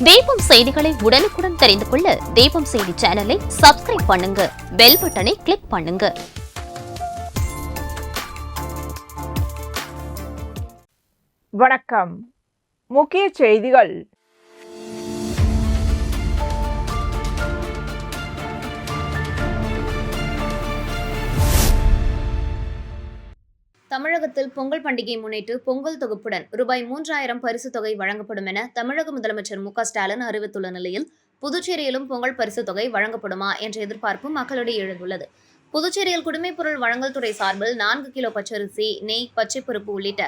தீபம் செய்திகளை உடனுக்குடன் தெரிந்து கொள்ள தீபம் செய்தி சேனலை சப்ஸ்கிரைப் பண்ணுங்க, பெல் பட்டனை கிளிக் பண்ணுங்க. வணக்கம். முக்கிய செய்திகள். தமிழகத்தில் பொங்கல் பண்டிகையை முன்னிட்டு பொங்கல் தொகுப்புடன் ரூபாய் 3000 பரிசு தொகை வழங்கப்படும் என தமிழக முதலமைச்சர் ஸ்டாலின் அறிவித்துள்ள நிலையில் புதுச்சேரியிலும் பொங்கல் பரிசு தொகை வழங்கப்படுமா என்ற எதிர்பார்ப்பு மக்களிடையே எழுந்துள்ளது. புதுச்சேரியில் குடிமைப்பொருள் வழங்கல் துறை சார்பில் 4 கிலோ பச்சரிசி, நெய், பச்சைப்பருப்பு உள்ளிட்ட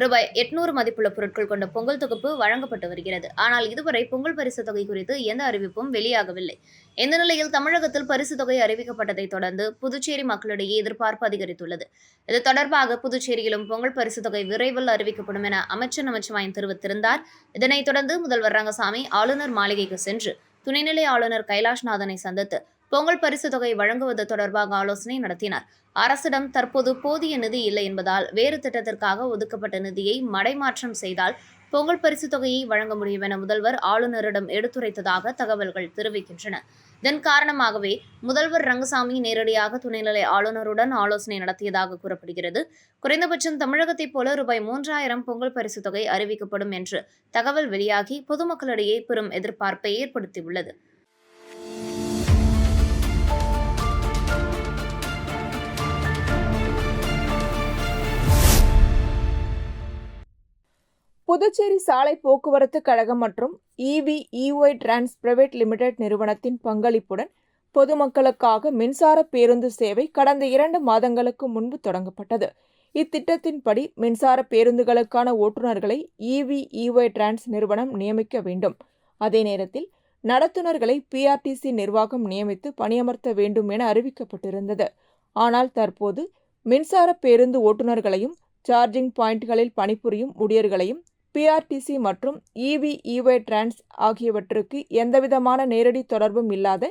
ரூபாய் 800 மதிப்புள்ள பொருட்கள் கொண்ட பொங்கல் தொகுப்பு வழங்கப்பட்டு வருகிறது. ஆனால் இதுவரை பொங்கல் பரிசு தொகை குறித்து எந்த அறிவிப்பும் வெளியாகவில்லை. இந்த நிலையில் தமிழகத்தில் பரிசு தொகை அறிவிக்கப்பட்டதை தொடர்ந்து புதுச்சேரி மக்களிடையே எதிர்பார்ப்பு அதிகரித்துள்ளது. இது தொடர்பாக புதுச்சேரியிலும் பொங்கல் பரிசு தொகை விரைவில் அறிவிக்கப்படும் என அமைச்சர் நமச்சிவாயம் தெரிவித்திருந்தார். இதனைத் தொடர்ந்து முதல்வர் ரங்கசாமி ஆளுநர் மாளிகைக்கு சென்று துணைநிலை ஆளுநர் கைலாஷ்நாதனை சந்தித்து பொங்கல் பரிசு தொகை வழங்குவது தொடர்பாக ஆலோசனை நடத்தினார். அரசிடம் தற்போது போதிய நிதி இல்லை என்பதால் வேறு திட்டத்திற்காக ஒதுக்கப்பட்ட நிதியை மடைமாற்றம் செய்தால் பொங்கல் பரிசு தொகையை வழங்க முடியும் என முதல்வர் ஆளுநரிடம் எடுத்துரைத்ததாக தகவல்கள் தெரிவிக்கின்றன. இதன் காரணமாகவே முதல்வர் ரங்கசாமி நேரடியாக துணைநிலை ஆளுநருடன் ஆலோசனை நடத்தியதாக கூறப்படுகிறது. குறைந்தபட்சம் தமிழகத்தைப் போல ரூபாய் 3000 பொங்கல் பரிசு தொகை அறிவிக்கப்படும் என்று தகவல் வெளியாகி பொதுமக்களிடையே பெரும் எதிர்பார்ப்பை ஏற்படுத்தியுள்ளது. புதுச்சேரி சாலை போக்குவரத்து கழகம் மற்றும் EV டிரான்ஸ் பிரைவேட் லிமிடெட் நிறுவனத்தின் பங்களிப்புடன் பொதுமக்களுக்காக மின்சார பேருந்து சேவை கடந்த 2 மாதங்களுக்கு முன்பு தொடங்கப்பட்டது. இத்திட்டத்தின்படி மின்சார பேருந்துகளுக்கான ஓட்டுநர்களை EV டிரான்ஸ் நிறுவனம் நியமிக்க வேண்டும். அதே நேரத்தில் நடத்துனர்களை PRTC நிர்வாகம் நியமித்து பணியமர்த்த வேண்டும் என அறிவிக்கப்பட்டிருந்தது. ஆனால் தற்போது மின்சார பேருந்து ஓட்டுநர்களையும் சார்ஜிங் பாயிண்ட்களில் பணிபுரியும் ஊழியர்களையும் PRTC மற்றும் EV டிரான்ஸ் ஆகியவற்றுக்கு எந்தவிதமான நேரடி தொடர்பும் இல்லாத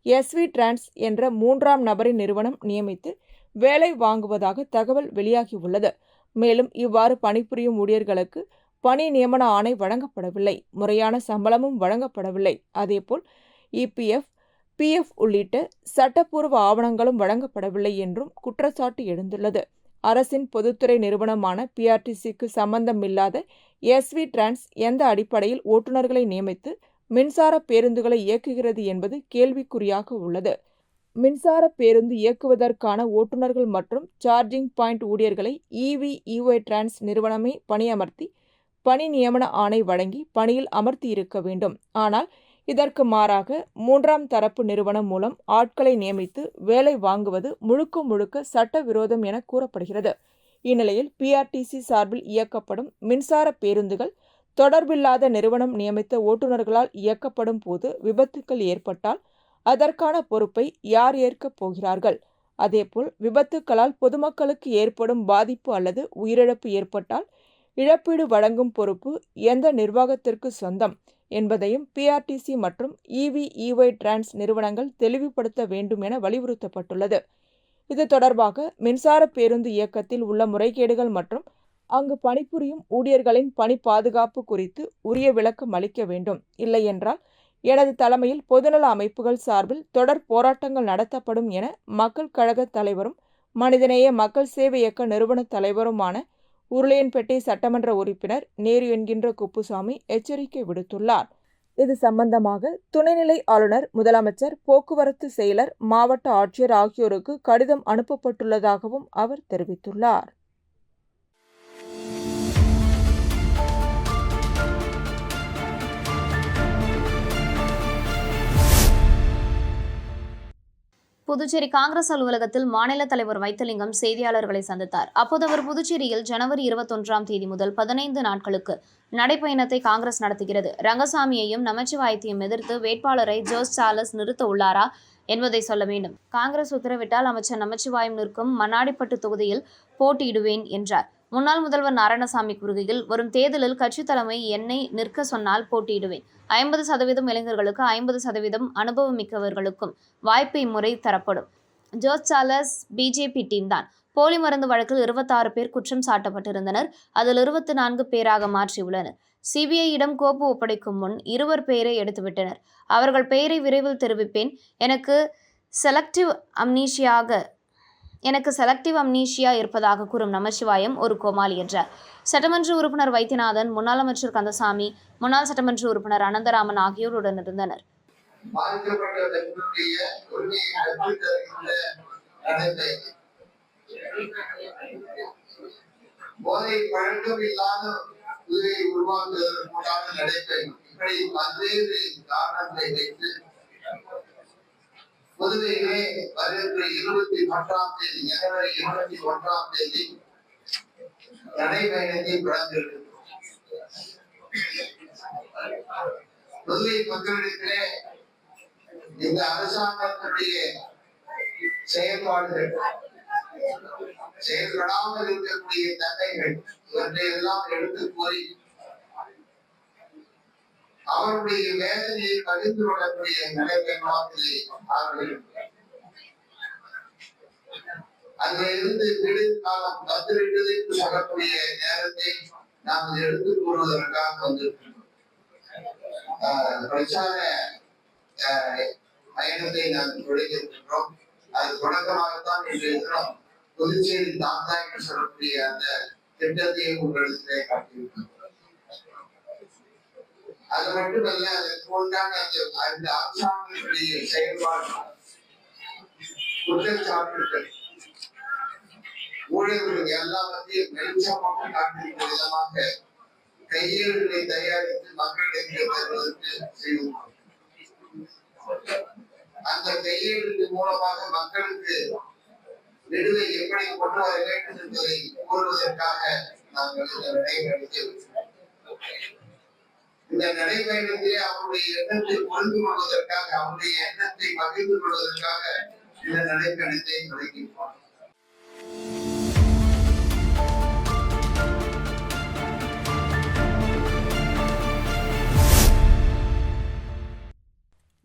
SV டிரான்ஸ் என்ற 3ஆம் நபரின் நிறுவனம் நியமித்து வேலை வாங்குவதாக தகவல் வெளியாகியுள்ளது. மேலும் இவ்வாறு பணிபுரியும் ஊழியர்களுக்கு பணி நியமன ஆணை வழங்கப்படவில்லை, முறையான சம்பளமும் வழங்கப்படவில்லை. அதேபோல் EPF, PF உள்ளிட்ட சட்டப்பூர்வ ஆவணங்களும் வழங்கப்படவில்லை என்றும் குற்றச்சாட்டு எழுந்துள்ளது. அரசின் பொதுத்துறை நிறுவனமான PRTCக்கு சம்பந்தமில்லாத SV டிரான்ஸ் எந்த அடிப்படையில் ஓட்டுநர்களை நியமித்து மின்சார பேருந்துகளை இயக்குகிறது என்பது கேள்விக்குறியாக உள்ளது. மின்சார பேருந்து இயக்குவதற்கான ஓட்டுநர்கள் மற்றும் சார்ஜிங் பாயிண்ட் ஊழியர்களை EV டிரான்ஸ் நிறுவனமே பணியமர்த்தி பணி நியமன ஆணை வழங்கி பணியில் அமர்த்தி இருக்க வேண்டும். ஆனால் இதற்கு மாறாக 3ஆம் தரப்பு நிறுவனம் மூலம் ஆட்களை நியமித்து வேலை வாங்குவது முழுக்க முழுக்க சட்டவிரோதம் என கூறப்படுகிறது. இந்நிலையில் PRTC சார்பில் இயக்கப்படும் மின்சார பேருந்துகள் தொடர்பில்லாத நிறுவனம் நியமித்த ஓட்டுநர்களால் இயக்கப்படும் போது விபத்துக்கள் ஏற்பட்டால் அதற்கான பொறுப்பை யார் ஏற்கப் போகிறார்கள்? அதேபோல் விபத்துக்களால் பொதுமக்களுக்கு ஏற்படும் பாதிப்பு அல்லது உயிரிழப்பு ஏற்பட்டால் இழப்பீடு வழங்கும் பொறுப்பு எந்த நிர்வாகத்திற்கு சொந்தம் என்பதையும் PRTC மற்றும் EV டிரான்ஸ் நிறுவனங்கள் தெளிவுபடுத்த வேண்டும் என வலியுறுத்தப்பட்டுள்ளது. இது தொடர்பாக மின்சார பேருந்து இயக்கத்தில் உள்ள முறைகேடுகள் மற்றும் அங்கு பணிபுரியும் ஊழியர்களின் பணி பாதுகாப்பு குறித்து உரிய விளக்கம் அளிக்க வேண்டும். இல்லையென்றால் எனது தலைமையில் பொதுநல அமைப்புகள் சார்பில் தொடர் போராட்டங்கள் நடத்தப்படும் என மக்கள் கழக தலைவரும் மனிதநேய மக்கள் சேவை இயக்க நிறுவன தலைவருமான உருளையன்பேட்டை சட்டமன்ற உறுப்பினர் நேரு என்கின்ற குப்புசாமி எச்சரிக்கை விடுத்துள்ளார். இது சம்பந்தமாக துணைநிலை ஆளுநர், முதலமைச்சர், போக்குவரத்து செயலர், மாவட்ட ஆட்சியர் ஆகியோருக்கு கடிதம் அனுப்பப்பட்டுள்ளதாகவும் அவர் தெரிவித்துள்ளார். புதுச்சேரி காங்கிரஸ் அலுவலகத்தில் மாநில தலைவர் வைத்திலிங்கம் செய்தியாளர்களை சந்தித்தார். அப்போது அவர் புதுச்சேரியில் ஜனவரி 21ஆம் தேதி முதல் 15 நாட்களுக்கு நடைப்பயணத்தை காங்கிரஸ் நடத்துகிறது. ரங்கசாமியையும் நமச்சிவாயத்தையும் எதிர்த்து வேட்பாளரை ஜோஸ் சார்லஸ் நிறுத்த உள்ளாரா என்பதை சொல்ல வேண்டும். காங்கிரஸ் உத்தரவிட்டால் அமைச்சர் நமச்சிவாயம் நிற்கும் மண்ணாடிப்பட்டு தொகுதியில் போட்டியிடுவேன் என்றார். முன்னாள் முதல்வர் நாராயணசாமி கூறுகையில், வரும் தேர்தலில் கட்சி தலைமை என்னை நிற்க சொன்னால் போட்டியிடுவேன். 50% இளைஞர்களுக்கு 50% அனுபவம் மிக்கவர்களுக்கும் வாய்ப்பு இம்முறை தரப்படும். ஜோஸ் சார்லஸ் பிஜேபி டீம் தான். போலி மருந்து வழக்கில் 26 பேர் குற்றம் சாட்டப்பட்டிருந்தனர். அதில் 24 பேராக மாற்றியுள்ளனர். சிபிஐயிடம் கோப்பு ஒப்படைக்கும் முன் இருவர் பெயரை எடுத்துவிட்டனர். அவர்கள் பெயரை விரைவில் தெரிவிப்பேன். எனக்கு செலக்டிவ் அம்னீஷியா இருப்பதாக கூறும் நமச்சிவாயம் ஒரு கோமாளி என்றார். சட்டமன்ற உறுப்பினர் வைத்தியநாதன், முன்னாள் அமைச்சர் கந்தசாமி, முன்னாள் சட்டமன்ற உறுப்பினர் அனந்தராமன் ஆகியோர் உடனிருந்தனர். போதை பழக்கம் இல்லாத புதுவை உருவாக்குவதற்கான நடைபெறும். இப்படி பல்வேறு காரணங்களை வைத்து புதுவையிலே வருகின்ற 21ஆம் தேதி ஜனவரி 21ஆம் தேதி நடைபயணத்தை தொடங்கியிருக்கிறோம். புதுவை மக்களிடத்திலே இந்த அரசாங்கத்தினுடைய செயல்பாடுகள், செயல்படாமல் இருக்கக்கூடிய தன்மைகள் இவற்றையெல்லாம் எடுத்து கூறி அவருடைய வேதனையை பகிர்ந்து கொள்ளக்கூடிய நடைபெறமாகவே அவர்கள் அதில் இருந்து விடுதல் காலம் வந்துவிட்டது என்று சொல்லக்கூடிய நேரத்தை நாம் எடுத்து கூறுவதற்காக வந்திருக்கிறோம். பிரச்சார பயணத்தை நாம் தொடங்கியிருக்கின்றோம். அது தொடக்கமாகத்தான் இன்று தினம் புதுச்சேரி தாத்தா என்று சொல்லக்கூடிய அந்த திட்டத்தையும் உங்களிடத்திலே காட்டியிருக்கிறோம். அது மட்டுமல்ல, அதற்கு உண்டான அந்த அரசாங்கத்துடைய செயல்பாடு, குற்றச்சாட்டுகள், ஊழியர்கள் எல்லாவற்றையும் வெளிச்சமாக காண்பிக்கும் விதமாக கையேடுகளை தயாரித்து மக்களிடையே தருவதற்கு செய்வோம். அந்த கையேடுகள் மூலமாக மக்களுக்கு விடுதலை எப்படி கொண்டு வர வேண்டும் என்பதை கூறுவதற்காக நாங்கள் இந்த நடைபயணத்தை இந்த நடைபயணத்திலே அவருடைய எண்ணத்தை புரிந்து கொள்வதற்காக, அவருடைய எண்ணத்தை பகிர்ந்து கொள்வதற்காக இந்த நடைபயணத்தை தொடங்கியிருப்போம்.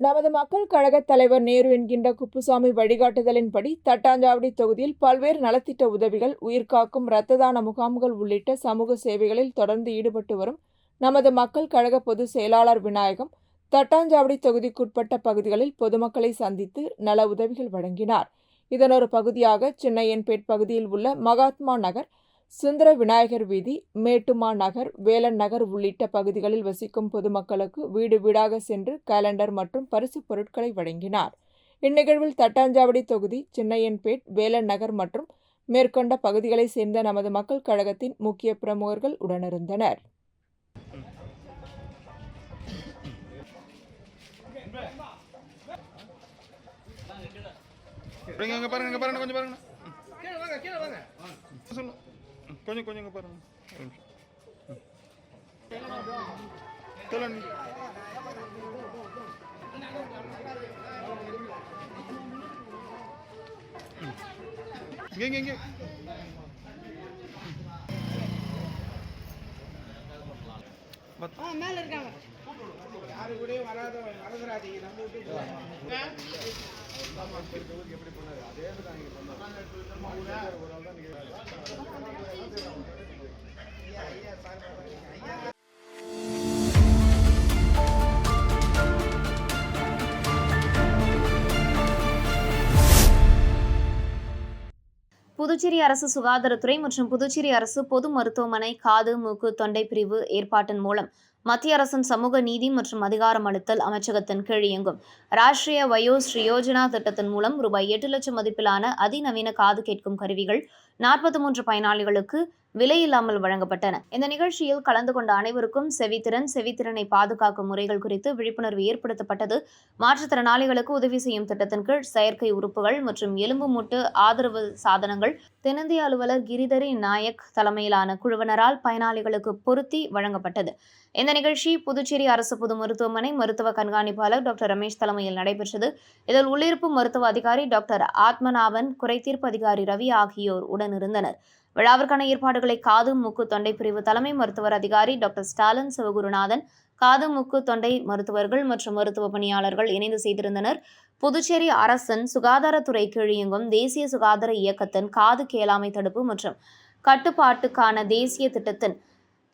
நமது மக்கள் கழக தலைவர் நேரு என்கின்ற குப்புசாமி வழிகாட்டுதலின்படி தட்டாஞ்சாவடி தொகுதியில் பல்வேறு நலத்திட்ட உதவிகள், உயிர்காக்கும் இரத்த தான முகாம்கள் உள்ளிட்ட சமூக சேவைகளில் தொடர்ந்து ஈடுபட்டு வரும் நமது மக்கள் கழக பொதுச் செயலாளர் விநாயகம் தட்டாஞ்சாவடி தொகுதிக்குட்பட்ட பகுதிகளில் பொதுமக்களை சந்தித்து நல உதவிகள் வழங்கினார். இதன் ஒரு பகுதியாக சின்னையன்பேட் பகுதியில் உள்ள மகாத்மா நகர், சுந்தர விநாயகர் வீதி, மேட்டுமா நகர், வேலன் நகர் உள்ளிட்ட பகுதிகளில் வசிக்கும் பொதுமக்களுக்கு வீடு வீடாக சென்று கேலண்டர் மற்றும் பரிசு பொருட்களை வழங்கினார். இந்நிகழ்வில் தட்டாஞ்சாவடி தொகுதி, சின்னையன்பேட், வேலன் நகர் மற்றும் மேற்கொண்ட பகுதிகளை சேர்ந்த நமது மக்கள் கழகத்தின் முக்கிய பிரமுகர்கள் உடனிருந்தனர். கொஞ்சம் பாருங்க. இங்கே மேல இருக்காங்க. யாரு கூட மறந்துடாதீங்க. நம்ம விட்டு எப்படி பண்ணாரு அதே தான் நீங்க புதுச்சேரி அரசு சுகாதாரத்துறை மற்றும் புதுச்சேரி அரசு பொது மருத்துவமனை காது, மூக்கு, தொண்டை பிரிவு ஏற்பாட்டின் மூலம் மத்திய அரசின் சமூக நீதி மற்றும் அதிகாரமளித்தல் அமைச்சகத்தின் கீழ் இயங்கும் ராஷ்டிரிய வயோஸ்ரீ யோஜனா திட்டத்தின் மூலம் ரூபாய் 8 லட்சம் மதிப்பிலான அதிநவீன காது கேட்கும் கருவிகள் 43 பயனாளிகளுக்கு விலையில்லாமல் வழங்கப்பட்டன. இந்த நிகழ்ச்சியில் கலந்து கொண்ட அனைவருக்கும் செவித்திறனை பாதுகாக்கும் முறைகள் குறித்து விழிப்புணர்வு ஏற்படுத்தப்பட்டது. மாற்றுத்திறனாளிகளுக்கு உதவி செய்யும் திட்டத்தின் கீழ் செயற்கை உறுப்புகள் மற்றும் எலும்பு மூட்டு ஆதரவு சாதனங்கள் தென்னிந்திய அலுவலர் கிரிதரி நாயக் தலைமையிலான குழுவினரால் பயனாளிகளுக்கு பொருத்தி வழங்கப்பட்டது. இந்த நிகழ்ச்சி புதுச்சேரி அரசு பொது மருத்துவமனை மருத்துவ கண்காணிப்பாளர் டாக்டர் ரமேஷ் தலைமையில் நடைபெற்றது. இதில் உள்ளிருப்பு மருத்துவ அதிகாரி டாக்டர் ஆத்மநாபன், குறைதீர்ப்பு அதிகாரி ரவி ஆகியோர் உடனிருந்தனர். விழாவிற்கான ஏற்பாடுகளை காது, மூக்கு, தொண்டை பிரிவு தலைமை மருத்துவர் அதிகாரி டாக்டர் ஸ்டாலின் சிவகுருநாதன், காது, மூக்கு, தொண்டை மருத்துவர்கள் மற்றும் மருத்துவ பணியாளர்கள் இணைந்து செய்திருந்தனர். புதுச்சேரி அரசின் சுகாதாரத்துறை கீழ் இயங்கும் தேசிய சுகாதார இயக்கத்தின் காது கேளாமை தடுப்பு மற்றும் கட்டுப்பாட்டுக்கான தேசிய திட்டத்தின்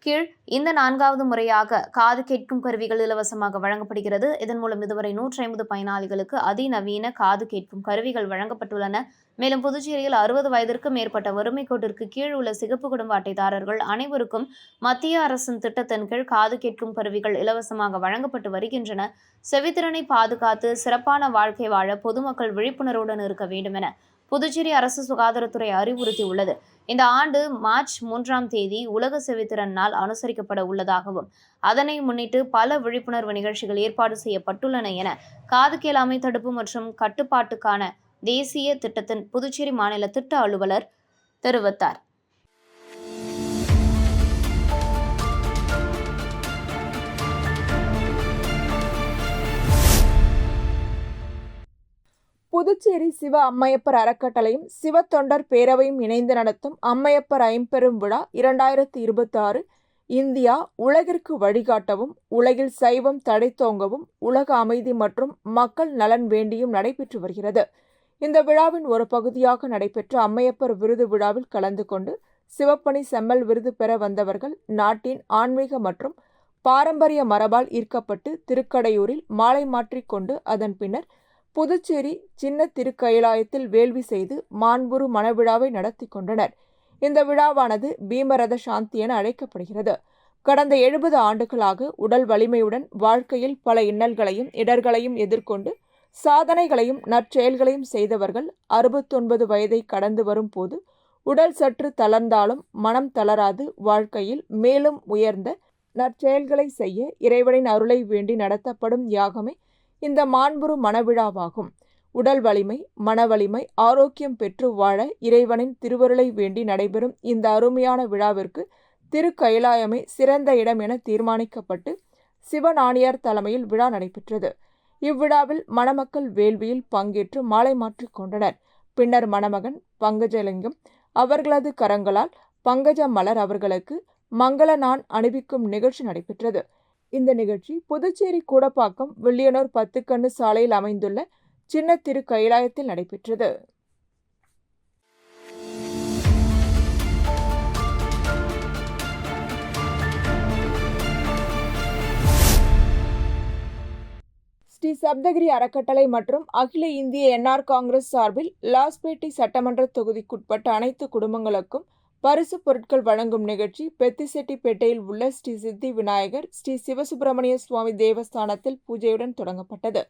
கீழ் இந்த 4வது முறையாக காது கேட்கும் கருவிகள் இலவசமாக வழங்கப்படுகிறது. இதன் மூலம் இதுவரை 150 பயனாளிகளுக்கு அதிநவீன காது கேட்கும் கருவிகள் வழங்கப்பட்டுள்ளன. மேலும் புதுச்சேரியில் 60 வயதிற்கு மேற்பட்ட வறுமை கோட்டிற்கு கீழ் உள்ள சிகப்பு குடும்ப அட்டைதாரர்கள் அனைவருக்கும் மத்திய அரசின் திட்டத்தின் கீழ் காது கேட்கும் கருவிகள் இலவசமாக வழங்கப்பட்டு வருகின்றன. செவித்திறனை பாதுகாத்து சிறப்பான வாழ்க்கை வாழ பொதுமக்கள் விழிப்புணர்வுடன் இருக்க வேண்டும் என புதுச்சேரி அரசு சுகாதாரத்துறை அறிவுறுத்தியுள்ளது. இந்த ஆண்டு மார்ச் 3ஆம் தேதி உலக செவித்திறன் நாள் அனுசரிக்கப்பட உள்ளதாகவும் அதனை முன்னிட்டு பல விழிப்புணர்வு நிகழ்ச்சிகள் ஏற்பாடு செய்யப்பட்டுள்ளன என காது கேளாமை தடுப்பு மற்றும் கட்டுப்பாட்டுக்கான தேசிய திட்டத்தின் புதுச்சேரி மாநில திட்ட அலுவலர் தெரிவித்தார். புதுச்சேரி சிவ அம்மையப்பர் அறக்கட்டளையும் சிவ தொண்டர் பேரவையும் இணைந்து நடத்தும் அம்மையப்பர் ஐம்பெரும் விழா 2026 இந்தியா உலகிற்கு வழிகாட்டவும் உலகில் சைவம் தழைத்தோங்கவும் உலக அமைதி மற்றும் மக்கள் நலன் வேண்டியும் நடைபெற்று வருகிறது. இந்த விழாவின் ஒரு பகுதியாக நடைபெற்ற அம்மையப்பர் விருது விழாவில் கலந்து கொண்டு சிவப்பணி செம்மல் விருது பெற வந்தவர்கள் நாட்டின் ஆன்மீக மற்றும் பாரம்பரிய மரபால் ஈர்க்கப்பட்டு திருக்கடையூரில் மாலை மாற்றிக்கொண்டு அதன் பின்னர் புதுச்சேரி சின்ன திருக்கயிலாயத்தில் வேள்வி செய்து மாண்புறு மணவிழாவை நடத்தி கொண்டனர். இந்த விழாவானது பீமரத சாந்தி என அழைக்கப்படுகிறது. கடந்த 70 ஆண்டுகளாக உடல் வலிமையுடன் வாழ்க்கையில் பல இன்னல்களையும் இடர்களையும் எதிர்கொண்டு சாதனைகளையும் நற்செயல்களையும் செய்தவர்கள் 69 வயதை கடந்து வரும் போது உடல் சற்று தளர்ந்தாலும் மனம் தளராது வாழ்க்கையில் மேலும் உயர்ந்த நற்செயல்களை செய்ய இறைவனின் அருளை வேண்டி நடத்தப்படும் யாகமே இந்த மாண்புறு மணவிழாவாகும். உடல் வலிமை, மன வலிமை, ஆரோக்கியம் பெற்று வாழ இறைவனின் திருவருளை வேண்டி நடைபெறும் இந்த அருமையான விழாவிற்கு திருக்கயிலாயமே சிறந்த இடம் என தீர்மானிக்கப்பட்டு சிவஞானியார் தலைமையில் விழா நடைபெற்றது. இவ்விழாவில் மணமக்கள் வேள்வியில் பங்கேற்று மாலை மாற்றிக் கொண்டனர். பின்னர் மணமகன் பங்கஜலிங்கம் அவர்களது கரங்களால் பங்கஜ மலர் அவர்களுக்கு மங்கள நான் அணிவிக்கும் நிகழ்ச்சி நடைபெற்றது. இந்த நிகழ்ச்சி புதுச்சேரி கூடப்பாக்கம் வில்லியனூர் 10 கண்ணு சாலையில் அமைந்துள்ள சின்ன திரு கைலாயத்தில் நடைபெற்றது. ஸ்ரீ சப்தகிரி அறக்கட்டளை மற்றும் அகில இந்திய என்ஆர் காங்கிரஸ் சார்பில் லாஸ்பேட்டை சட்டமன்ற தொகுதிக்குட்பட்ட அனைத்து குடும்பங்களுக்கும் பரிசு பொருட்கள் வழங்கும் நிகழ்ச்சி பெத்திசெட்டிப்பேட்டையில் உள்ள ஸ்ரீ சித்தி விநாயகர் ஸ்ரீ சிவசுப்பிரமணிய சுவாமி தேவஸ்தானத்தில் பூஜையுடன் தொடங்கப்பட்டது.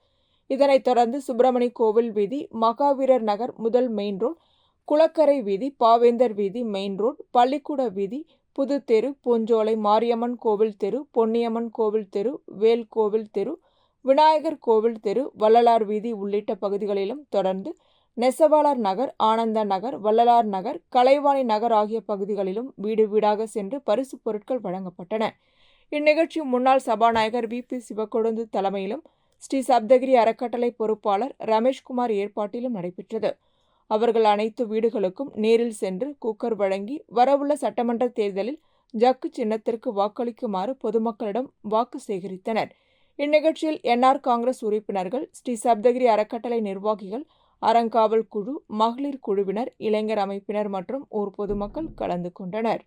இதனைத் தொடர்ந்து சுப்பிரமணி கோவில் வீதி, மகாவீரர் நகர் முதல் மெயின் ரோட், குளக்கரை வீதி, பாவேந்தர் வீதி மெயின் ரோட், பள்ளிக்கூட வீதி, புது தெரு, பூஞ்சோலை, மாரியம்மன் கோவில் தெரு, பொன்னியம்மன் கோவில் தெரு, வேல் கோவில் தெரு, விநாயகர் கோவில் தெரு, வள்ளலார் வீதி உள்ளிட்ட பகுதிகளிலும் தொடர்ந்து நெசவாளர் நகர், ஆனந்த நகர், வள்ளலார் நகர், கலைவாணி நகர் ஆகிய பகுதிகளிலும் வீடு வீடாக சென்று பரிசு பொருட்கள் வழங்கப்பட்டன. இந்நிகழ்ச்சி முன்னாள் சபாநாயகர் VP சிவக்கொழுந்து தலைமையிலும் ஸ்ரீ சப்தகிரி அறக்கட்டளை பொறுப்பாளர் ரமேஷ்குமார் ஏற்பாட்டிலும் நடைபெற்றது. அவர்கள் அனைத்து வீடுகளுக்கும் நேரில் சென்று குக்கர் வழங்கி வரவுள்ள சட்டமன்ற தேர்தலில் ஜக்கு சின்னத்திற்கு வாக்களிக்குமாறு பொதுமக்களிடம் வாக்கு சேகரித்தனர். இந்நிகழ்ச்சியில் என்ஆர் காங்கிரஸ் உறுப்பினர்கள், ஸ்ரீ சப்தகிரி அறக்கட்டளை நிர்வாகிகள், அறங்காவல் குழு, மகளிர் குழுவினர், இளைஞர் அமைப்பினர் மற்றும் ஊர் பொதுமக்கள் கலந்து கொண்டனர்.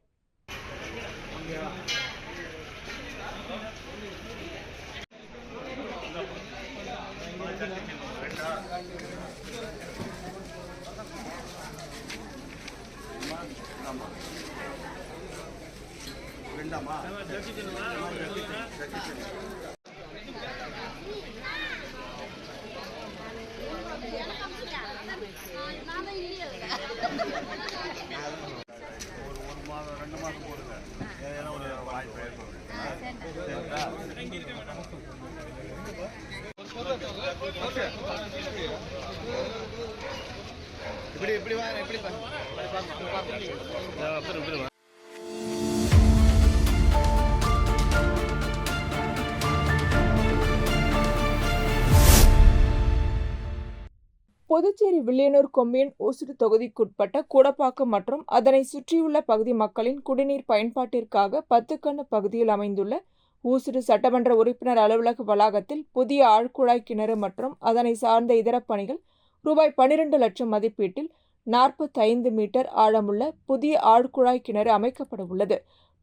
புதுச்சேரி வில்லியனூர் கொம்யூன் ஊசுடு தொகுதிக்குட்பட்ட கூடப்பாக்கம் மற்றும் அதனை சுற்றியுள்ள பகுதி மக்களின் குடிநீர் பயன்பாட்டிற்காக 10 கண்ணு பகுதியில் அமைந்துள்ள ஊசுடு சட்டமன்ற உறுப்பினர் அலுவலக வளாகத்தில் புதிய ஆழ்குழாய் கிணறு மற்றும் அதனை சார்ந்த இதர பணிகள் ரூபாய் 12 லட்சம் மதிப்பீட்டில் 45 மீட்டர் ஆழமுள்ள புதிய ஆழ்குழாய் கிணறு அமைக்கப்பட உள்ளது.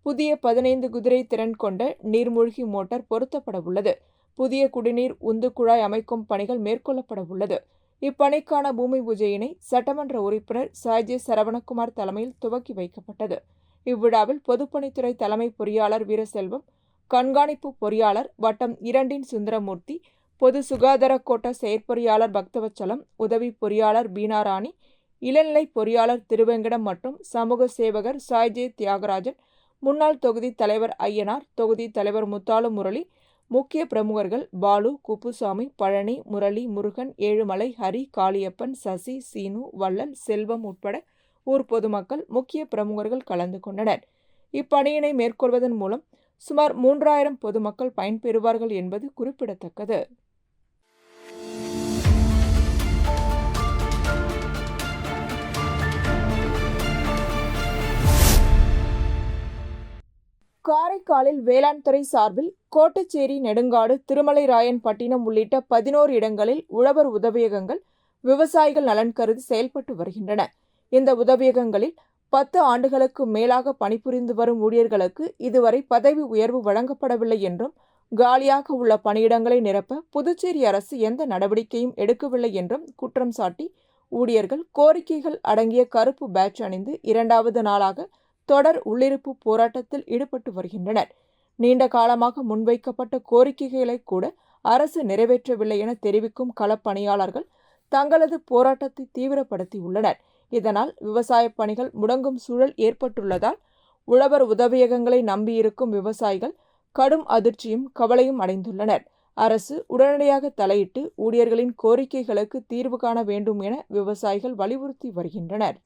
புதிய 15 குதிரை திறன் கொண்ட நீர்மூழ்கி மோட்டார் பொருத்தப்பட உள்ளது. புதிய குடிநீர் உந்து குழாய் அமைக்கும் பணிகள் மேற்கொள்ளப்பட உள்ளது. இப்பணிக்கான பூமி பூஜையினை சட்டமன்ற உறுப்பினர் சாய்ஜே சரவணகுமார் தலைமையில் துவக்கி வைக்கப்பட்டது. இவ்விழாவில் பொதுப்பணித்துறை தலைமை பொறியாளர் வீரசெல்வம், கண்காணிப்பு பொறியாளர் வட்டம் 2 சுந்தரமூர்த்தி, பொது சுகாதார கோட்ட செயற்பொறியாளர் பக்தவச்சலம், உதவி பொறியாளர் பீனாராணி, இளநிலை பொறியாளர் திருவெங்கடம் மற்றும் சமூக சேவகர் சாய்ஜே தியாகராஜன், முன்னாள் தொகுதி தலைவர் ஐயனார், தொகுதி தலைவர் முத்தாலு முரளி, முக்கிய பிரமுகர்கள் பாலு, குப்புசாமி, பழனி, முரளி, முருகன், ஏழுமலை, ஹரி, காளியப்பன், சசி, சீனு, வள்ளல், செல்வம் உட்பட ஊர் பொதுமக்கள், முக்கிய பிரமுகர்கள் கலந்து கொண்டனர். இப்பணியினை மேற்கொள்வதன் மூலம் சுமார் 3000 பொதுமக்கள் பயன்பெறுவார்கள் என்பது குறிப்பிடத்தக்கது. காரைக்காலில் வேளாண் துறை சார்பில் கோட்டச்சேரி, நெடுங்காடு, திருமலைராயன்பட்டினம் உள்ளிட்ட 11 இடங்களில் உழவர் உதவியகங்கள் விவசாயிகள் நலன் கருதி செயல்பட்டு வருகின்றன. இந்த உதவியகங்களில் 10 ஆண்டுகளுக்கு மேலாக பணிபுரிந்து வரும் ஊழியர்களுக்கு இதுவரை பதவி உயர்வு வழங்கப்படவில்லை என்றும், காலியாக உள்ள பணியிடங்களை நிரப்ப புதுச்சேரி அரசு எந்த நடவடிக்கையும் எடுக்கவில்லை என்றும் குற்றம் சாட்டி ஊழியர்கள் கோரிக்கைகள் அடங்கிய கருப்பு பேட்ஜ் அணிந்து 2வது நாளாக தொடர் உள்ளிருப்பு போராட்டத்தில் ஈடுபட்டு வருகின்றனர். நீண்ட காலமாக முன்வைக்கப்பட்ட கோரிக்கைகளை கூட அரசு நிறைவேற்றவில்லை என தெரிவிக்கும் களப்பணியாளர்கள் தங்களது போராட்டத்தை தீவிரப்படுத்தியுள்ளனர். இதனால் விவசாய பணிகள் முடங்கும் சூழல் ஏற்பட்டுள்ளதால் உழவர் உதவியகங்களை நம்பியிருக்கும் விவசாயிகள் கடும் அதிர்ச்சியும் கவலையும் அடைந்துள்ளனர். அரசு உடனடியாக தலையிட்டு ஊழியர்களின் கோரிக்கைகளுக்கு தீர்வு காண வேண்டும் என விவசாயிகள் வலியுறுத்தி வருகின்றனர்.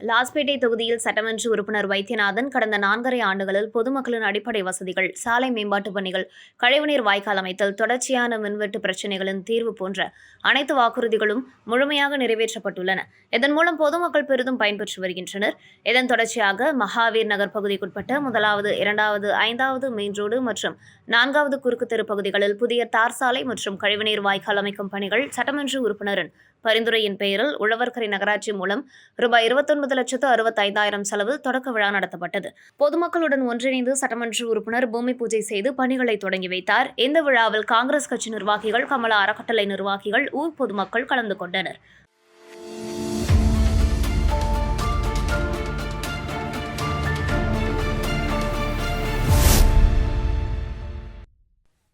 லாஸ்பேட்டை தொகுதியில் சட்டமன்ற உறுப்பினர் வைத்தியநாதன் கடந்த 4.5 ஆண்டுகளில் பொதுமக்களின் அடிப்படை வசதிகள், சாலை மேம்பாட்டுப் பணிகள், கழிவுநீர் வாய்க்கால் அமைத்தல், தொடர்ச்சியான மின்வெட்டு பிரச்சினைகளின் தீர்வு போன்ற அனைத்து வாக்குறுதிகளும் முழுமையாக நிறைவேற்றப்பட்டுள்ளன. இதன் மூலம் பொதுமக்கள் பெரிதும் பயன்பெற்று வருகின்றனர். இதன் தொடர்ச்சியாக மகாவீர் நகர் பகுதிக்குட்பட்ட 1வது, 2வது, 5வது மெயின் ரோடு மற்றும் 4வது குறுக்கு தெரு பகுதிகளில் புதிய தார் சாலை மற்றும் கழிவுநீர் வாய்க்கால் அமைக்கும் பணிகள் சட்டமன்ற உறுப்பினரின் பரிந்துரையின் பெயரில் உழவர்கரை நகராட்சி மூலம் ரூபாய் 29,65,000 செலவில் தொடக்க விழா நடத்தப்பட்டது. பொதுமக்களுடன் ஒன்றிணைந்து சட்டமன்ற உறுப்பினர் பூமி பூஜை செய்து பணிகளை தொடங்கி வைத்தார். இந்த விழாவில் காங்கிரஸ் கட்சி நிர்வாகிகள், கமலா அறக்கட்டளை நிர்வாகிகள், ஊர் பொதுமக்கள் கலந்து கொண்டனர்.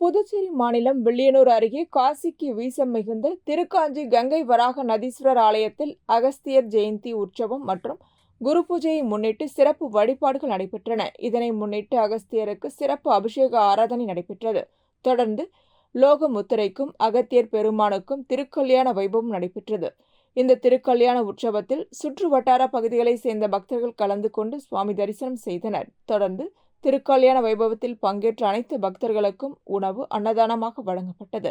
புதுச்சேரி மாநிலம் வில்லியனூர் அருகே காசிக்கு வீசம் மிகுந்த திருக்காஞ்சி கங்கை வராக நதீஸ்வரர் ஆலயத்தில் அகஸ்தியர் ஜெயந்தி உற்சவம் மற்றும் குரு பூஜையை முன்னிட்டு சிறப்பு வழிபாடுகள் நடைபெற்றன. இதனை முன்னிட்டு அகஸ்தியருக்கு சிறப்பு அபிஷேக ஆராதனை நடைபெற்றது. தொடர்ந்து லோக முத்திரைக்கும் அகத்தியர் பெருமானுக்கும் திருக்கல்யாண வைபவம் நடைபெற்றது. இந்த திருக்கல்யாண உற்சவத்தில் சுற்று வட்டார பகுதிகளைச் சேர்ந்த பக்தர்கள் கலந்து கொண்டு சுவாமி தரிசனம் செய்தனர். தொடர்ந்து திருக்கல்யாண வைபவத்தில் பங்கேற்ற அனைத்து பக்தர்களுக்கும் உணவு அன்னதானமாக வழங்கப்பட்டது.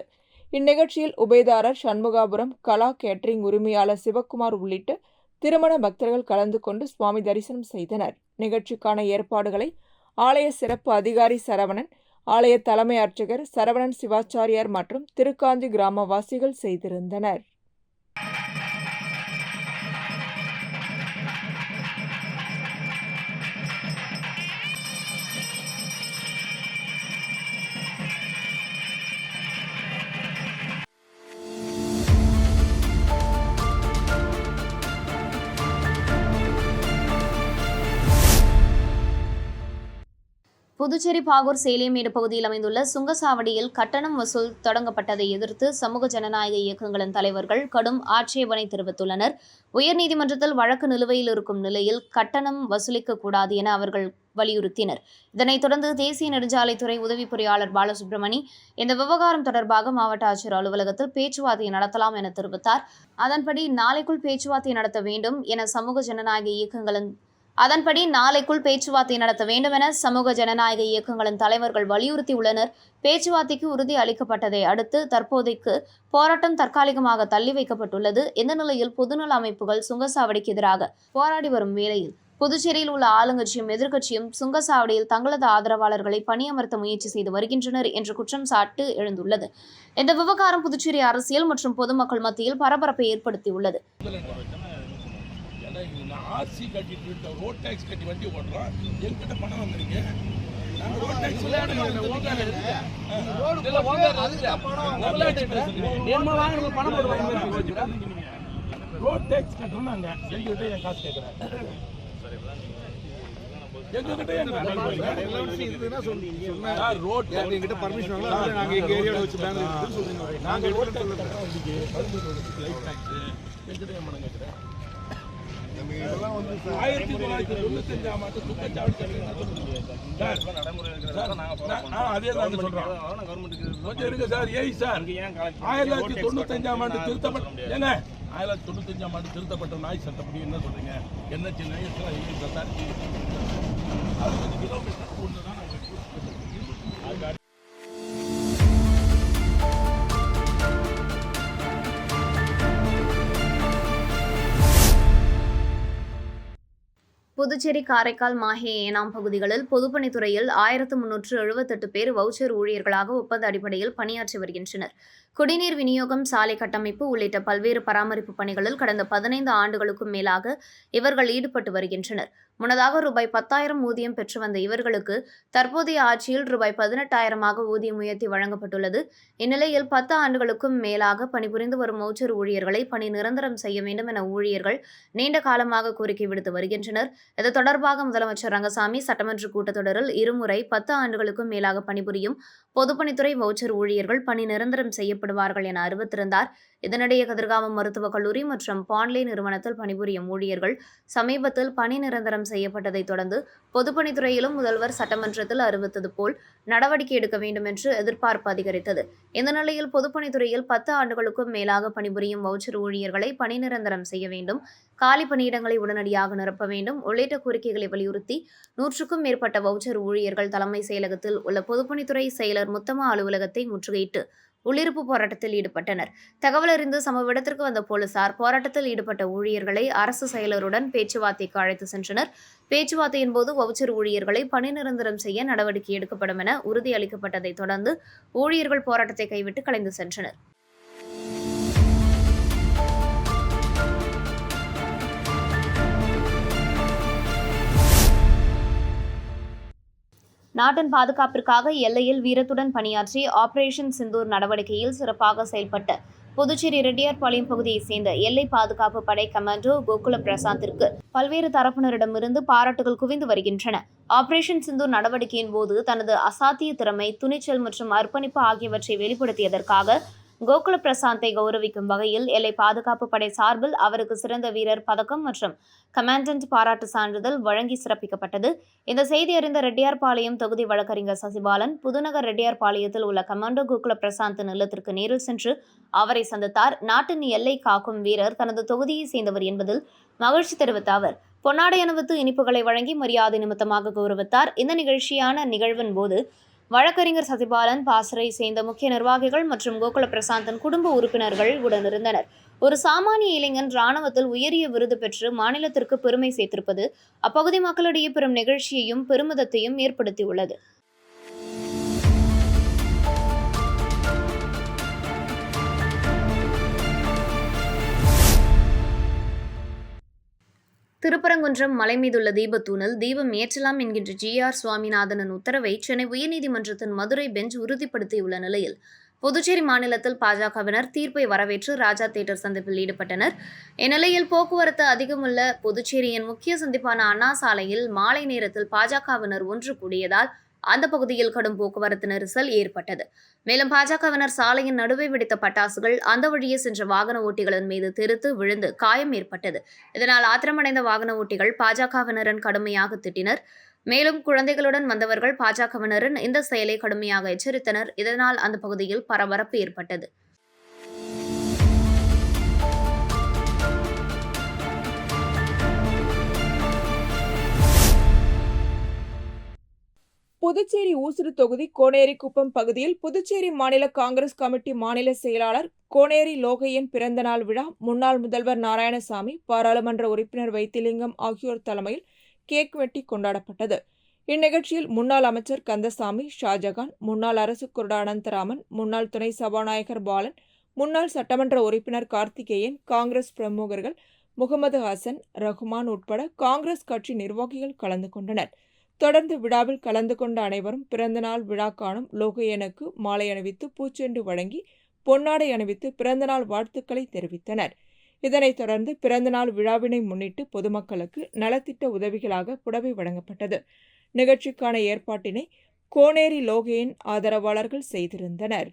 இந்நிகழ்ச்சியில் உபயதாரர் சண்முகாபுரம் கலா கேட்டரிங் உரிமையாளர் சிவக்குமார் உள்ளிட்ட திருமண பக்தர்கள் கலந்து கொண்டு சுவாமி தரிசனம் செய்தனர். நிகழ்ச்சிக்கான ஏற்பாடுகளை ஆலய சிறப்பு அதிகாரி சரவணன், ஆலய தலைமை அர்ச்சகர் சரவணன் சிவாச்சாரியார் மற்றும் திருக்காஞ்சி கிராமவாசிகள் செய்திருந்தனர். புதுச்சேரி பாகூர் சேலியமேடு பகுதியில் அமைந்துள்ள சுங்கசாவடியில் கட்டணம் வசூல் தொடங்கப்பட்டதை எதிர்த்து சமூக ஜனநாயக இயக்கங்களின் தலைவர்கள் கடும் ஆட்சேபனை தெரிவித்துள்ளனர். உயர்நீதிமன்றத்தில் வழக்கு நிலுவையில் இருக்கும் நிலையில் கட்டணம் வசூலிக்கக்கூடாது என அவர்கள் வலியுறுத்தினர். இதனைத் தொடர்ந்து தேசிய நெடுஞ்சாலைத்துறை உதவி பொறியாளர் பாலசுப்ரமணி இந்த விவகாரம் தொடர்பாக மாவட்ட ஆட்சியர் அலுவலகத்தில் பேச்சுவார்த்தை நடத்தலாம் என தெரிவித்தார். அதன்படி நாளைக்குள் பேச்சுவார்த்தை நடத்த வேண்டும் என சமூக ஜனநாயக இயக்கங்களின் தலைவர்கள் வலியுறுத்தியுள்ளனர். பேச்சுவார்த்தைக்கு உறுதி அளிக்கப்பட்டதை அடுத்து தற்போதைக்கு போராட்டம் தற்காலிகமாக தள்ளி வைக்கப்பட்டுள்ளது. இந்த நிலையில் பொதுநல அமைப்புகள் சுங்கசாவடிக்கு எதிராக போராடி வரும் வேளையில் புதுச்சேரியில் உள்ள ஆளுங்கட்சியும் எதிர்க்கட்சியும் சுங்கச்சாவடியில் தங்களது ஆதரவாளர்களை பணியமர்த்த முயற்சி செய்து வருகின்றனர் என்ற குற்றம் சாட்டு எழுந்துள்ளது. இந்த விவகாரம் புதுச்சேரி அரசியல் மற்றும் பொதுமக்கள் மத்தியில் பரபரப்பை ஏற்படுத்தியுள்ளது. ரோட் டேக்ஸ் கட்டணும்னாங்க எங்ககிட்ட என் காசு கேட்குறாங்க. எங்ககிட்ட பர்மிஷன் நாங்கள் எங்கள் ஏரியாவில் வச்சு நாங்கள் ரோட் எங்கிட்ட என் பணம் கேட்குறேன். 1995 ஆண்டு சுங்கச்சாவடி அதே தான் சொல்றோம். கொஞ்சம் இருக்கு சார். ஏய் சார், 1995 ஆண்டு திருத்தப்பட்ட 1995 ஆண்டு திருத்தப்பட்ட நாய் சட்டப்படி என்ன சொல்றீங்க? என்ன சின்ன கிலோமீட்டர் ஒன்று தான். புதுச்சேரி, காரைக்கால், மாஹே, ஏனாம் பகுதிகளில் பொதுப்பணித்துறையில் 1378 பேர் வவுச்சர் ஊழியர்களாக ஒப்பந்த அடிப்படையில் பணியாற்றி வருகின்றனர். குடிநீர் விநியோகம், சாலை கட்டமைப்பு உள்ளிட்ட பல்வேறு பராமரிப்பு பணிகளில் கடந்த 15 ஆண்டுகளுக்கும் மேலாக இவர்கள் ஈடுபட்டு வருகின்றனர். முன்னதாக ரூபாய் 10,000 ஊதியம் பெற்று வந்த இவர்களுக்கு தற்போதைய ஆட்சியில் ரூபாய் 18,000 ஊதியம் உயர்த்தி வழங்கப்பட்டுள்ளது. இந்நிலையில் 10 ஆண்டுகளுக்கும் மேலாக பணிபுரிந்து வரும் வவுச்சர் ஊழியர்களை பணி நிரந்தரம் செய்ய வேண்டும் என ஊழியர்கள் நீண்ட காலமாக கோரிக்கை விடுத்து வருகின்றனர். இது தொடர்பாக முதலமைச்சர் ரங்கசாமி சட்டமன்ற கூட்டத்தொடரில் இருமுறை 10 ஆண்டுகளுக்கும் மேலாக பணிபுரியும் பொதுப்பணித்துறை வவுச்சர் ஊழியர்கள் பணி நிரந்தரம் செய்யப்படுவார்கள் என அறிவித்திருந்தார். இதனிடையே கதிர்காமம் மருத்துவக் கல்லூரி மற்றும் பாண்லே நிறுவனத்தில் பணிபுரியும் ஊழியர்கள் சமீபத்தில் பணி நிரந்தரம் செய்யப்பட்டதைத் தொடர்ந்து பொதுப்பணித்துறையிலும் முதல்வர் சட்டமன்றத்தில் அறிவித்தது போல் நடவடிக்கை எடுக்க வேண்டும் என்று எதிர்பார்ப்பு அதிகரித்தது. இந்த நிலையில் பொதுப்பணித்துறையில் 10 ஆண்டுகளுக்கும் மேலாக பணிபுரியும் வவுச்சர் ஊழியர்களை பணி நிரந்தரம் செய்ய வேண்டும், காலி பணியிடங்களை உடனடியாக நிரப்ப வேண்டும் உள்ளிட்ட கோரிக்கைகளை வலியுறுத்தி 100க்கும் மேற்பட்ட வவுச்சர் ஊழியர்கள் தலைமை செயலகத்தில் உள்ள பொதுப்பணித்துறை செயலர் முத்தமா அலுவலகத்தை முற்றுகையிட்டு உள்ளிருப்பு போராட்டத்தில் ஈடுபட்டனர். தகவல் அறிந்து சம்பவ இடத்திற்கு வந்த போலீசார் போராட்டத்தில் ஈடுபட்ட ஊழியர்களை அரசு செயலருடன் பேச்சுவார்த்தைக்கு அழைத்து சென்றனர். பேச்சுவார்த்தையின் போது வவுச்சர் ஊழியர்களை பணி நிரந்தரம் செய்ய நடவடிக்கை எடுக்கப்படும் என உறுதியளிக்கப்பட்டதைத் தொடர்ந்து ஊழியர்கள் போராட்டத்தை கைவிட்டு கலைந்து சென்றனர். நாட்டின் பாதுகாப்பிற்காக எல்லையில் வீரத்துடன் பணியாற்றி ஆபரேஷன் சிந்தூர் நடவடிக்கையில் சிறப்பாக செயல்பட்ட புதுச்சேரி ரெட்டியார்பாளையம் பகுதியைச் சேர்ந்த எல்லை பாதுகாப்பு படை கமாண்டோ கோகுல பிரசாந்திற்கு பல்வேறு தரப்பினரிடமிருந்து பாராட்டுகள் குவிந்து வருகின்றன. ஆபரேஷன் சிந்தூர் நடவடிக்கையின் போது தனது அசாத்திய திறமை, துணிச்சல் மற்றும் அர்ப்பணிப்பு ஆகியவற்றை வெளிப்படுத்தியதற்காக கோகுல பிரசாந்தை கௌரவிக்கும் வகையில் எல்லை பாதுகாப்பு படை சார்பில் அவருக்கு சிறந்த வீரர் பதக்கம் மற்றும் கமாண்டன்ட் பாராட்டு சான்றிதழ் வழங்கி சிறப்பிக்கப்பட்டது. இந்த செய்தி அறிந்த ரெட்டியார்பாளையம் தொகுதி வழக்கறிஞர் சசிபாலன் புதுநகர் ரெட்டியார்பாளையத்தில் உள்ள கமாண்டோ கோகுல பிரசாந்தின் இல்லத்திற்கு நேரில் சென்று அவரை சந்தித்தார். நாட்டின் எல்லை காக்கும் வீரர் தனது தொகுதியை சேர்ந்தவர் என்பதில் மகிழ்ச்சி தெரிவித்த அவர் பொன்னாடை அணிவித்து இனிப்புகளை வழங்கி மரியாதை நிமித்தமாக கௌரவித்தார். இந்த நிகழ்வின் போது வழக்கறிஞர் சசிபாலன், பாசறை சேர்ந்த முக்கிய நிர்வாகிகள் மற்றும் கோகுல பிரசாந்தின் குடும்ப உறுப்பினர்கள் உடனிருந்தனர். ஒரு சாமானிய இளைஞன் ராணுவத்தில் உயரிய விருது பெற்று மாநிலத்திற்கு பெருமை சேர்த்திருப்பது அப்பகுதி மக்களிடையே பெரும் நிகழ்ச்சியையும் பெருமிதத்தையும் ஏற்படுத்தியுள்ளது. திருப்பரங்குன்றம் மலை மீதுள்ள தீபத்தூணில் தீபம் ஏற்றலாம் என்கின்ற GR சுவாமிநாதனின் உத்தரவை சென்னை உயர்நீதிமன்றத்தின் மதுரை பெஞ்ச் உறுதிப்படுத்தியுள்ள நிலையில் புதுச்சேரி மாநிலத்தில் பாஜகவினர் தீர்ப்பை வரவேற்று ராஜா தியேட்டர் சந்திப்பில் ஈடுபட்டனர். இந்நிலையில் போக்குவரத்து அதிகமுள்ள புதுச்சேரியின் முக்கிய சந்திப்பான அண்ணா சாலையில் மாலை நேரத்தில் பாஜகவினர் ஒன்று கூடியதால் அந்த பகுதியில் கடும் போக்குவரத்து நெரிசல் ஏற்பட்டது. மேலும் பாஜகவினர் சாலையின் நடுவே வெடித்த பட்டாசுகள் அந்த வழியே சென்ற வாகன ஓட்டிகளின் மீது தெரித்து விழுந்து காயம் ஏற்பட்டது. இதனால் ஆத்திரமடைந்த வாகன ஓட்டிகள் பாஜகவினரின் கடுமையாக திட்டினர். மேலும் குழந்தைகளுடன் வந்தவர்கள் பாஜகவினரின் இந்த செயலை கடுமையாக எச்சரித்தனர். இதனால் அந்த பகுதியில் பரபரப்பு ஏற்பட்டது. புதுச்சேரி ஊசுடு தொகுதி கோனேரிக்குப்பம் பகுதியில் புதுச்சேரி மாநில காங்கிரஸ் கமிட்டி மாநில செயலாளர் கோனேரி லோகையன் பிறந்தநாள் விழா முன்னாள் முதல்வர் நாராயணசாமி, பாராளுமன்ற உறுப்பினர் வைத்திலிங்கம் ஆகியோர் தலைமையில் கேக் வெட்டி கொண்டாடப்பட்டது. இந்நிகழ்ச்சியில் முன்னாள் அமைச்சர் கந்தசாமி, ஷாஜகான், முன்னாள் அரசு கொறடா அனந்தராமன், முன்னாள் துணை சபாநாயகர் பாலன், முன்னாள் சட்டமன்ற உறுப்பினர் கார்த்திகேயன், காங்கிரஸ் பிரமுகர்கள் முகமது ஹசன், ரகுமான் உட்பட காங்கிரஸ் கட்சி நிர்வாகிகள் கலந்து கொண்டனர். தொடர்ந்து விழாவில் கலந்து கொண்ட அனைவரும் பிறந்தநாள் விழா காணும் லோகையனுக்கு மாலை அணிவித்து பூச்செண்டு வழங்கி பொன்னாடை அணிவித்து பிறந்தநாள் வாழ்த்துக்களை தெரிவித்தனர். இதனைத் தொடர்ந்து பிறந்தநாள் விழாவினை முன்னிட்டு பொதுமக்களுக்கு நலத்திட்ட உதவிகளாக புடவை வழங்கப்பட்டது. நிகழ்ச்சிக்கான ஏற்பாட்டினை கோனேரி லோகையன் ஆதரவாளர்கள் செய்திருந்தனர்.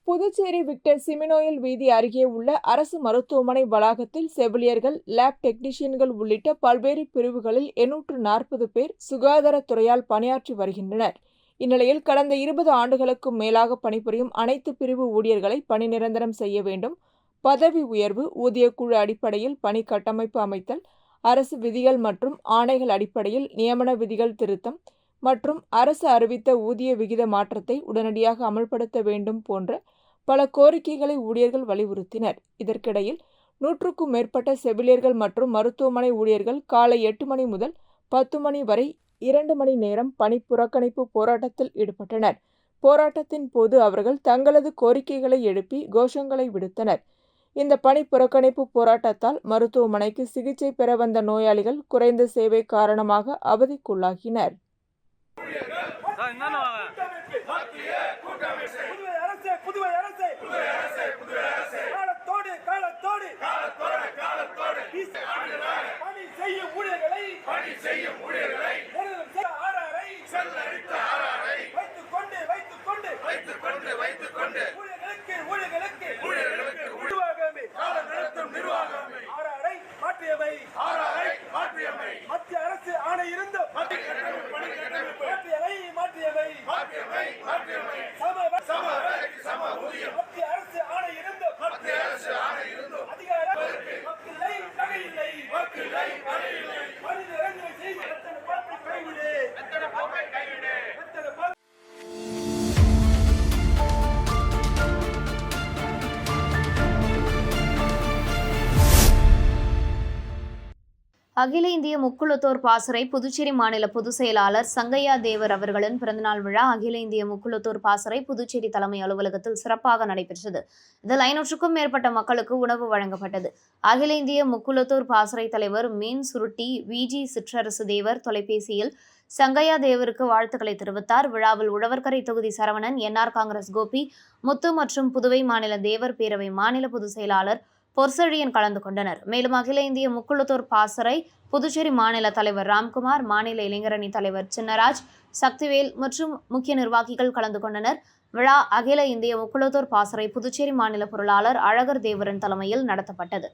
புதுச்சேரி விக்டர் சிமினோயல் வீதி அருகே உள்ள அரசு மருத்துவமனை வளாகத்தில் செவிலியர்கள், லேப் டெக்னீஷியன்கள் உள்ளிட்ட பல்வேறு பிரிவுகளில் 840 பேர் சுகாதாரத்துறையால் பணியாற்றி வருகின்றனர். இந்நிலையில் கடந்த 20 ஆண்டுகளுக்கும் மேலாக பணிபுரியும் அனைத்து பிரிவு ஊழியர்களை பணி நிரந்தரம் செய்ய வேண்டும், பதவி உயர்வு, ஊதியக்குழு அடிப்படையில் பணி கட்டமைப்பு அமைத்தல், அரசு விதிகள் மற்றும் ஆணைகள் அடிப்படையில் நியமன விதிகள் திருத்தம் மற்றும் அரசு அறிவித்த ஊதிய விகித மாற்றத்தை உடனடியாக அமல்படுத்த வேண்டும் போன்ற பல கோரிக்கைகளை ஊழியர்கள் வலியுறுத்தினர். இதற்கிடையில் 100க்கும் மேற்பட்ட செவிலியர்கள் மற்றும் மருத்துவமனை ஊழியர்கள் காலை 8 மணி முதல் 10 மணி வரை 2 மணி நேரம் பணி புறக்கணிப்பு போராட்டத்தில் ஈடுபட்டனர். போராட்டத்தின் போது அவர்கள் தங்களது கோரிக்கைகளை எழுப்பி கோஷங்களை விடுத்தனர். இந்த பணி புறக்கணிப்பு போராட்டத்தால் மருத்துவமனைக்கு சிகிச்சை பெற வந்த நோயாளிகள் குறைந்த சேவை காரணமாக அவதிக்குள்ளாகினர். அகில இந்திய முக்குளத்தோர் பாசறை புதுச்சேரி மாநில பொதுச் செயலாளர் சங்கையா தேவர் அவர்களின் பிறந்தநாள் விழா அகில இந்திய முக்குளத்தோர் பாசறை புதுச்சேரி தலைமை அலுவலகத்தில் சிறப்பாக நடைபெற்றது. இதில் 500க்கும் மேற்பட்ட மக்களுக்கு உணவு வழங்கப்பட்டது. அகில இந்திய முக்குளத்தோர் பாசறை தலைவர் மீன் சுருட்டி விஜி சிற்றரசு தேவர் தொலைபேசியில் சங்கையா தேவருக்கு வாழ்த்துக்களை தெரிவித்தார். விழாவில் உழவர்கரை தொகுதி சரவணன், என்ஆர் காங்கிரஸ் கோபி, முத்து மற்றும் புதுவை மாநில தேவர் பேரவை மாநில பொதுச் செயலாளர் பொற்செழியன் கலந்து கொண்டனர். மேலும் அகில இந்திய முக்குளத்தோர் பாசறை புதுச்சேரி மாநில தலைவர் ராம்குமார், மாநில இளைஞரணி தலைவர் சின்னராஜ், சக்திவேல் மற்றும் முக்கிய நிர்வாகிகள் கலந்து கொண்டனர். விழா அகில இந்திய முக்குளத்தோர் பாசறை புதுச்சேரி மாநில பொருளாளர் அழகர் தேவரன் தலைமையில் நடத்தப்பட்டது.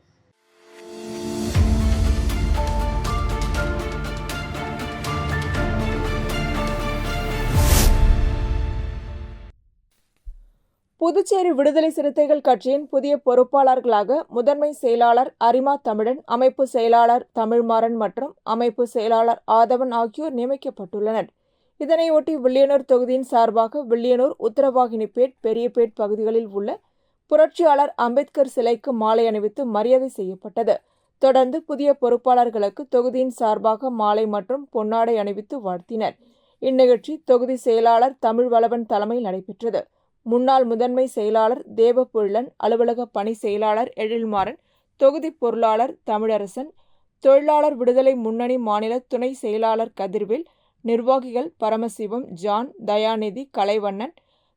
புதுச்சேரி விடுதலை சிறுத்தைகள் கட்சியின் புதிய பொறுப்பாளர்களாக முதன்மை செயலாளர் அரிமா தமிழன், அமைப்பு செயலாளர் தமிழ்மாறன் மற்றும் அமைப்பு செயலாளர் ஆதவன் ஆகியோர் நியமிக்கப்பட்டுள்ளனர். இதனையொட்டி வில்லியனூர் தொகுதியின் சார்பாக வில்லியனூர், உத்தரவாகினிப்பேட், பெரியபேட் பகுதிகளில் உள்ள புரட்சியாளர் அம்பேத்கர் சிலைக்கு மாலை அணிவித்து மரியாதை செய்யப்பட்டது. தொடர்ந்து புதிய பொறுப்பாளர்களுக்கு தொகுதியின் சார்பாக மாலை மற்றும் பொன்னாடை அணிவித்து வாழ்த்தினர். இந்நிகழ்ச்சி தொகுதி செயலாளர் தமிழ்வளவன் தலைமையில் நடைபெற்றது. முன்னாள் முதன்மை செயலாளர் தேவபுள்ளன், அலுவலக பணி செயலாளர் எழில்மாறன், தொகுதி பொருளாளர் தமிழரசன், தொழிலாளர் விடுதலை முன்னணி மாநில துணை செயலாளர் கதிர்வேல், நிர்வாகிகள் பரமசிவம், ஜான், தயாநிதி, கலைவண்ணன்,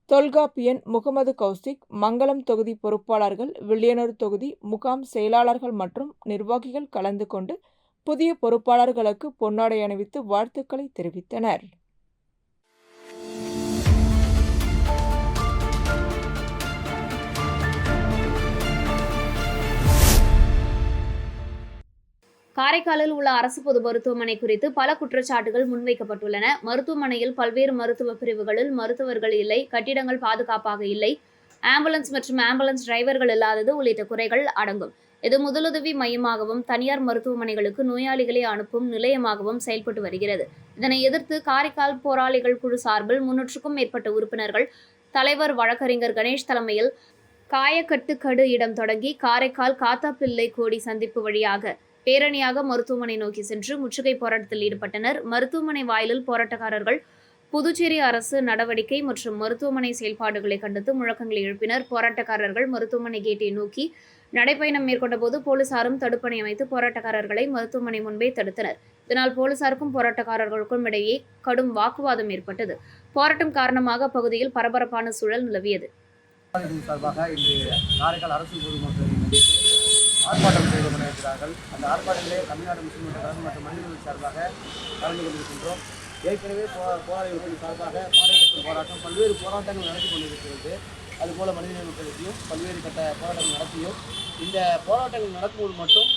தொல்காப்பியன், முகமது கௌசிக், மங்களம் தொகுதி பொறுப்பாளர்கள், வில்லியனூர் தொகுதி முகாம் செயலாளர்கள் மற்றும் நிர்வாகிகள் கலந்து கொண்டு புதிய பொறுப்பாளர்களுக்கு பொன்னாடை அணிவித்து வாழ்த்துக்களை தெரிவித்தனர். காரைக்காலில் உள்ள அரசு பொது மருத்துவமனை குறித்து பல குற்றச்சாட்டுகள் முன்வைக்கப்பட்டுள்ளன. மருத்துவமனையில் பல்வேறு மருத்துவ பிரிவுகளில் மருத்துவர்கள் இல்லை, கட்டிடங்கள் பாதுகாப்பாக இல்லை, ஆம்புலன்ஸ் மற்றும் ஆம்புலன்ஸ் டிரைவர்கள் இல்லாதது உள்ளிட்ட குறைகள் அடங்கும். இது முதலுதவி மையமாகவும் தனியார் மருத்துவமனைகளுக்கு நோயாளிகளை அனுப்பும் நிலையமாகவும் செயல்பட்டு வருகிறது. இதனை எதிர்த்து காரைக்கால் போராளிகள் குழு சார்பில் 300க்கும் மேற்பட்ட உறுப்பினர்கள் தலைவர் வழக்கறிஞர் கணேஷ் தலைமையில் காயக்கட்டுக்கடு இடம் தொடங்கி காரைக்கால் காத்தாப்பிள்ளை கோடி சந்திப்பு வழியாக பேரணியாக மருத்துவமனை நோக்கி சென்று முற்றுகை போராட்டத்தில் ஈடுபட்டனர். மருத்துவமனை வாயிலில் போராட்டக்காரர்கள் புதுச்சேரி அரசு நடவடிக்கை மற்றும் மருத்துவமனை செயல்பாடுகளை கண்டித்து முழக்கங்களை எழுப்பினர். போராட்டக்காரர்கள் மருத்துவமனை கேட்டை நோக்கி நடைபயணம் மேற்கொண்ட போது போலீசாரும் தடுப்பணை அமைத்து போராட்டக்காரர்களை மருத்துவமனை முன்பே தடுத்தனர். இதனால் போலீசாருக்கும் போராட்டக்காரர்களுக்கும் இடையே கடும் வாக்குவாதம் ஏற்பட்டது. போராட்டம் காரணமாக அப்பகுதியில் பரபரப்பான சூழல் நிலவியது. சார்பாக இன்று காரைக்கால் அரசு பொதுமக்கள் ஆர்ப்பாட்டம் செய்து கொண்டிருக்கிறார்கள். அந்த ஆர்ப்பாட்டத்திலே தமிழ்நாடு முஸ்லிம் கழகம் மற்றும் மனிதர்கள் சார்பாக கலந்து கொண்டிருக்கின்றோம். ஏற்கனவே போராளிகள் சார்பாக பாடைக்கட்டும் போராட்டம் பல்வேறு போராட்டங்கள் நடத்தி கொண்டிருக்கிறது. அதுபோல் மனிதநேய மக்களுக்கும் பல்வேறு கட்ட போராட்டங்கள் நடத்தியும் இந்த போராட்டங்கள் நடக்கும்போது மட்டும்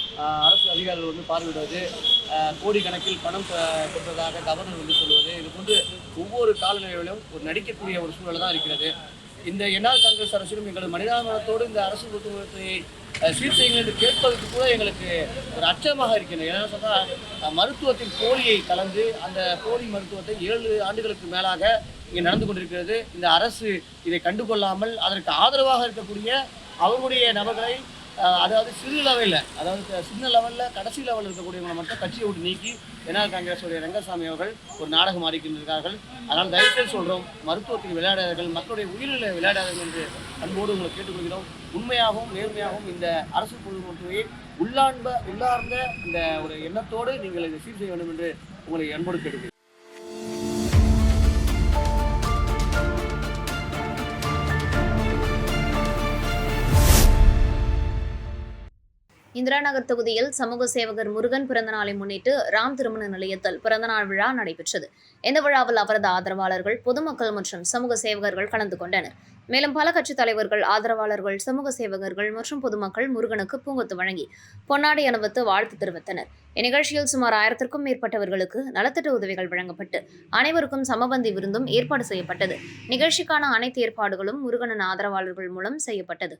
அரசு அதிகாரிகள் பார்வையிடுவது, கோடிக்கணக்கில் பணம் கொடுத்ததாக கவர்னர் சொல்வது, இது போன்று ஒவ்வொரு காலநிலையிலும் ஒரு நடிக்கக்கூடிய ஒரு சூழல் தான் இருக்கிறது. இந்த என்ஆர் காங்கிரஸ் அரசிலும் எங்களது மனிதாபிமானத்தோடு இந்த அரசு மருத்துவத்தை சீர் செய்யுங்கள் என்று கேட்பதற்கு கூட எங்களுக்கு ஒரு அச்சமாக இருக்கின்றது. என்ன சொன்னால், மருத்துவத்தின் போலியை கலந்து அந்த போலி மருத்துவத்தை 7 ஆண்டுகளுக்கு மேலாக இங்கே நடந்து கொண்டிருக்கிறது. இந்த அரசு இதை கண்டுகொள்ளாமல் அதற்கு ஆதரவாக இருக்கக்கூடிய அவர்களுடைய நபர்களை, அதாவது சின்ன லெவலில் கடைசி லெவலில் இருக்கக்கூடியவங்களை மட்டும் கட்சியை விட்டு நீக்கி என்ஆர் காங்கிரஸுடைய ரங்கசாமி அவர்கள் ஒரு நாடகம் ஆடிக்கின்றிருக்கிறார்கள். அதனால் தயவுசெய்து சொல்கிறோம், மருத்துவத்தில் விளையாடாதீர்கள், மக்களுடைய உயிரில் விளையாடாதீர்கள் என்று அன்போடு உங்களை கேட்டுக்கொள்கிறோம். உண்மையாகவும் நேர்மையாகவும் இந்த அரசு பொது மருத்துவத்தை உள்ளார்ந்த இந்த ஒரு எண்ணத்தோடு நீங்கள் இதை சீர் செய்ய வேண்டும் என்று உங்களை அன்போடு கேட்டுக்கொள்கிறேன். இந்திரா நகர் தொகுதியில் சமூக சேவகர் முருகன் பிறந்தநாளை முன்னிட்டு ராம் திருமண நிலையத்தில் பிறந்தநாள் விழா நடைபெற்றது. இந்த விழாவில் அவரது ஆதரவாளர்கள், பொதுமக்கள் மற்றும் சமூக சேவகர்கள் கலந்து கொண்டனர். மேலும் பல கட்சித் தலைவர்கள், ஆதரவாளர்கள், சமூக சேவகர்கள் மற்றும் பொதுமக்கள் முருகனுக்கு பூங்கொத்து வழங்கி பொன்னாடை அணிவித்து வாழ்த்து தெரிவித்தனர். இந்நிகழ்ச்சியில் சுமார் 1000க்கும் மேற்பட்டவர்களுக்கு நலத்திட்ட உதவிகள் வழங்கப்பட்டு அனைவருக்கும் சமபந்தி விருந்தும் ஏற்பாடு செய்யப்பட்டது. நிகழ்ச்சிக்கான அனைத்து ஏற்பாடுகளும் முருகனின் ஆதரவாளர்கள் மூலம் செய்யப்பட்டது.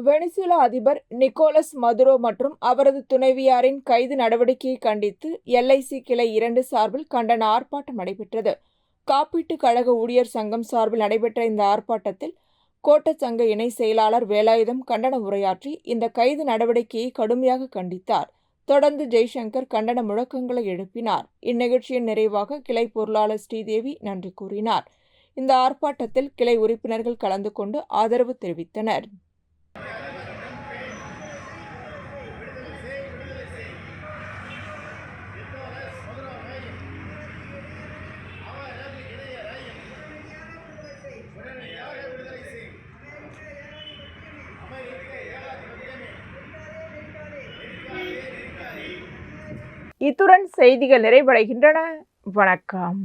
வெனிசுலா அதிபர் நிக்கோலஸ் மதுரோ மற்றும் அவரது துணைவியாரின் கைது நடவடிக்கையை கண்டித்து LIC கிளை 2 சார்பில் கண்டன ஆர்ப்பாட்டம் நடைபெற்றது. காப்பீட்டுக் கழக ஊழியர் சங்கம் சார்பில் நடைபெற்ற இந்த ஆர்ப்பாட்டத்தில் கோட்ட சங்க இணை செயலாளர் வேலாயுதம் கண்டன உரையாற்றி இந்த கைது நடவடிக்கையை கடுமையாக கண்டித்தார். தொடர்ந்து ஜெய்சங்கர் கண்டன முழக்கங்களை எழுப்பினார். இந்நிகழ்ச்சியின் நிறைவாக கிளை பொருளாளர் ஸ்ரீதேவி நன்றி கூறினார். இந்த ஆர்ப்பாட்டத்தில் கிளை உறுப்பினர்கள் கலந்து கொண்டு ஆதரவு தெரிவித்தனர். இத்துடன் செய்திகள் நிறைவடைகின்றன. வணக்கம்.